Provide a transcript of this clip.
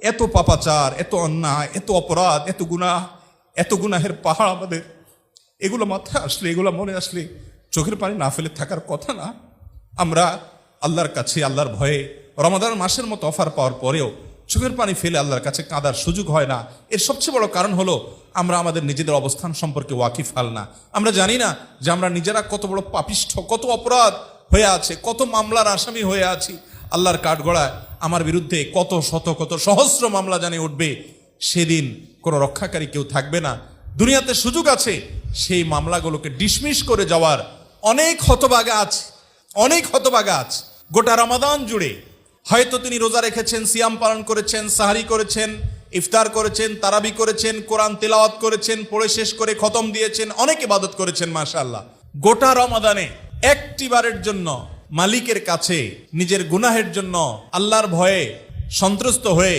এত পাপাচার, এত অন্যায়, এত অপরাধ, এত গুনাহের পাহাড় আমাদের। এগুলো মাথায় আসলে, এগুলো মনে আসলে চোখের পানি না ফেলে থাকার কথা না। আমরা আল্লাহর কাছে, আল্লাহর ভয়ে রমাদান মাসের মতো অফার পাওয়ার পরেও চোখের পানি ফেলে আল্লাহর কাছে কাঁদার সুযোগ হয় না। এর সবচেয়ে বড় কারণ হলো আমরা আমাদের নিজেদের অবস্থান সম্পর্কে ওয়াকিফ হাল না। আমরা জানি না যে আমরা নিজেরা কত বড় পাপিষ্ঠ, কত অপরাধ হয়ে আছে, কত মামলার আসামি হয়ে আছি। আল্লাহর কাঠগড়ায় আমার বিরুদ্ধে কত শত কত সহস্র মামলা জানে উঠবে, সেদিন কোনো রক্ষাকারী কেউ থাকবে না। দুনিয়াতে সুযোগ আছে সেই মামলাগুলোকে ডিসমিস করে যাওয়ার। অনেক হতভাগা আছে, অনেক হতভাগা আছে গোটা রমাদান জুড়ে। হয়তো তিনি রোজা রেখেছেন, সিয়াম পালন করেছেন, সাহারি করেছেন, ইফতার করেছেন, তারাবি করেছেন, কোরআন তেলাওয়াত করেছেন, পড়ে শেষ করে খতম দিয়েছেন, অনেক ইবাদত করেছেন মাশাআল্লাহ। গোটা রমাদানে একটিবারের জন্য মালিকের কাছে নিজের গুনাহের জন্য আল্লাহর ভয়ে সন্ত্রস্ত হয়ে